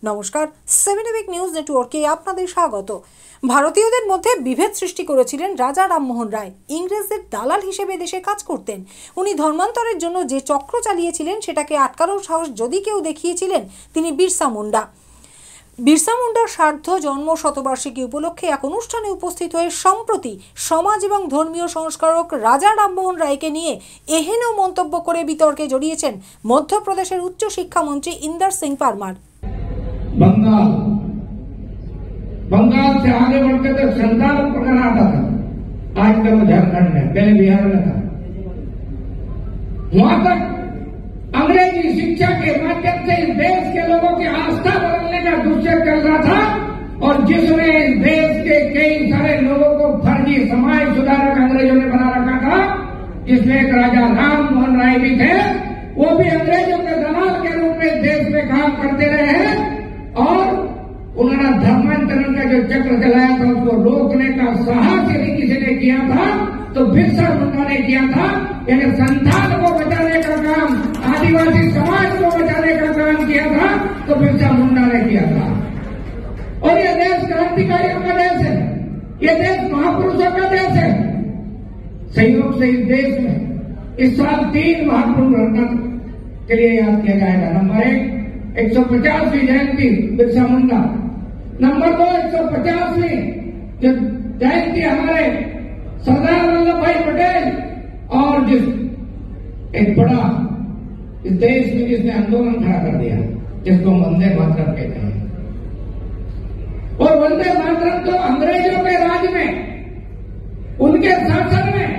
নমস্কার, 7 এবিক নিউজ নেটওয়ার্কে আপনাদের স্বাগত। ভারতীয়দের মধ্যে বিভেদ সৃষ্টি করেছিলেন রাজা রামমোহন রায়। ইংরেজদের দালাল হিসেবে দেশে কাজ করতেন। উনি ধর্মান্তরের জন্য যে চক্র চালিয়েছিলেন সেটাকে আটকানোর সাহস যদি কেউ দেখিয়েছিলেন তিনি বিরসা মুন্ডা। বিরসা মুন্ডার সার্ধ জন্ম শতবার্ষিকী উপলক্ষে এক অনুষ্ঠানে উপস্থিত হয়ে সম্প্রতি সমাজ এবং ধর্মীয় সংস্কারক রাজা রামমোহন রায়কে নিয়ে এহেন মন্তব্য করে বিতর্কে জড়িয়েছেন মধ্যপ্রদেশের উচ্চ শিক্ষামন্ত্রী ইন্দর সিং পারমার। बंगाल से आगे बढ़ते तो संताल पकड़ आता था। आज तक वो झारखंड में, पहले बिहार में था। वहां तक अंग्रेजी शिक्षा के माध्यम से इस देश के लोगों की आस्था बदलने का दुष्चर चल रहा था और जिसमें इस देश के कई सारे लोगों को फर्जी समाज सुधारक अंग्रेजों ने बना रखा था, जिसमें एक राजा राममोहन राय भी थे। वो भी अंग्रेजों के दलाल के रूप में देश में काम करते रहे हैं और उन्होंने धर्मांतरण का जो चक्र चलाया था उसको रोकने का साहस यदि किसी ने किया था तो बिरसा मुंडा ने किया था। यानी संतान को बचाने का काम, आदिवासी समाज को बचाने का काम किया था तो बिरसा मुंडा ने किया था। और ये देश क्रांतिकारियों का देश है, ये देश महापुरुषों का देश है। सहयोग से इस देश में इस साल 3 महापुरुष रत्न के लिए याद किया जाएगा। नंबर 1, 150वीं जयंती बिरसा मुंडा। नंबर 2, 150वीं जो जयंती हमारे सरदार वल्लभ भाई पटेल और जिस एक बड़ा इस देश में जिसने आंदोलन खड़ा कर दिया जिसको वंदे मातरम कहते हैं। और वंदे मातरम तो अंग्रेजों के राज में, उनके शासन में।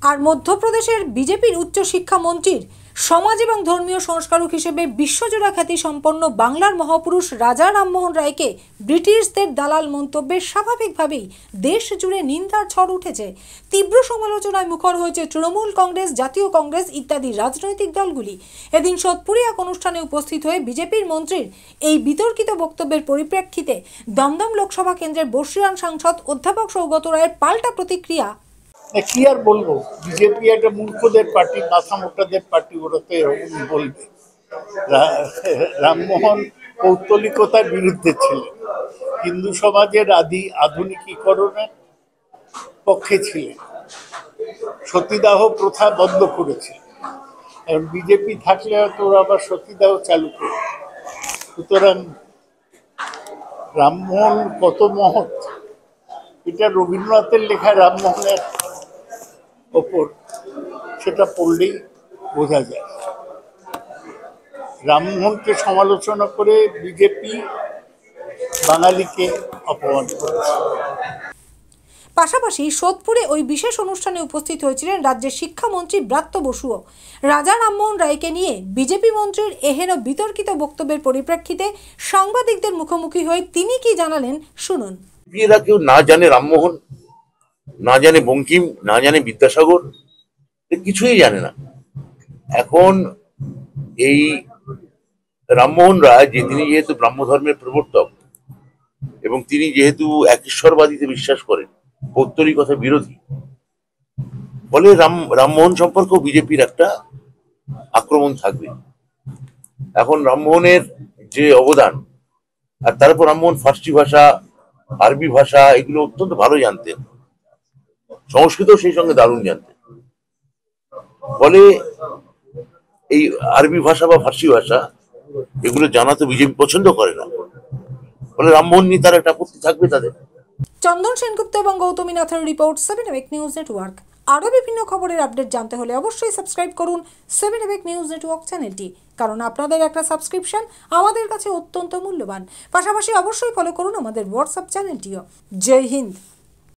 আর মধ্যপ্রদেশের বিজেপির উচ্চ শিক্ষা মন্ত্রীর সমাজ এবং ধর্মীয় সংস্কারক হিসেবে বিশ্বজোড়া খ্যাতি সম্পন্ন বাংলার মহাপুরুষ রাজা রামমোহন রায়কে ব্রিটিশদের দালাল মন্তব্যে স্বাভাবিকভাবেই দেশ জুড়ে নিন্দার ঝড় উঠেছে। তীব্র সমালোচনায় মুখর হয়েছে তৃণমূল কংগ্রেস, জাতীয় কংগ্রেস ইত্যাদি রাজনৈতিক দলগুলি। এদিন সোদপুরে এক অনুষ্ঠানে উপস্থিত হয়ে বিজেপির মন্ত্রীর এই বিতর্কিত বক্তব্যের পরিপ্রেক্ষিতে দমদম লোকসভা কেন্দ্রের বর্ষিয়ান সাংসদ অধ্যাপক সৌগত রায়ের পাল্টা প্রতিক্রিয়া। কি আর বলবো, বিজেপি একটা মূর্খদের পার্টি, মাথা মোটাদের পার্টি, ওরা তো এরকম বলবে। রামমোহন পৌত্তলিকতার বিরুদ্ধে ছিলেন, হিন্দু সমাজের আধুনিকীকরণের পক্ষে ছিলেন, সতীদাহ প্রথা বন্ধ করেছিলেন। এখন বিজেপি থাকলে হয়তো ওরা আবার সতীদাহ চালু করে। সুতরাং রামমোহন কত মহৎ এটা রবীন্দ্রনাথের লেখা রামমোহনের ওপর সেটা পড়লেই বোঝা যায়। রামমোহনকে সমালোচনা করে বিজেপি বাঙালিকে অপমান করেছে। পাশাপাশি সোদপুরে ওই বিশেষ অনুষ্ঠানে উপস্থিত হয়েছিলেন রাজ্যের শিক্ষামন্ত্রী ব্রাত্য বসুও। রাজা রামমোহন রায়কে নিয়ে বিজেপি মন্ত্রীর এহেন বিতর্কিত বক্তব্যের পরিপ্রেক্ষিতে সাংবাদিকদের মুখোমুখি হয়ে তিনি কি জানালেন শুনুন। এরা কেউ না জানে রামমোহন, না জানে বঙ্কিম, না জানে বিদ্যাসাগর, কিছুই জানে না। এখন এই রামমোহন রায় যে তিনি যেহেতু ব্রাহ্ম ধর্মের প্রবর্তক এবং তিনি যেহেতু একেশ্বরবাদীতে বিশ্বাস করেন, পৌত্তলিকতা বিরোধী, ফলে রামমোহন সম্পর্কেও বিজেপির একটা আক্রমণ থাকবে। এখন রামমোহনের যে অবদান, আর তারপর রামমোহন ফার্সি ভাষা, আরবি ভাষা এগুলো অত্যন্ত ভালো জানতেন, সংস্কৃত সেই সঙ্গে দারুণ জানতেন। ফলে এই আরবি ভাষা বা ফার্সি ভাষা এগুলো জানা তো বিজেপি পছন্দ করে না, ফলে রামমোহন নিয়ে তার একটা আপত্তি থাকবে তাদের। চন্দন সেনগুপ্ত এবং গৌতমী নাথের রিপোর্ট, 7 এবিক নিউজ নেটওয়ার্ক। আরও বিভিন্ন খবরের আপডেট জানতে হলে অবশ্যই সাবস্ক্রাইব করুন 7 এবিক নিউজ নেটওয়ার্ক চ্যানেলটি, কারণ আপনাদের একটা সাবস্ক্রিপশন আমাদের কাছে অত্যন্ত মূল্যবান। পাশাপাশি অবশ্যই ফলো করুন আমাদের হোয়াটসঅ্যাপ চ্যানেলটিও। জয় হিন্দ।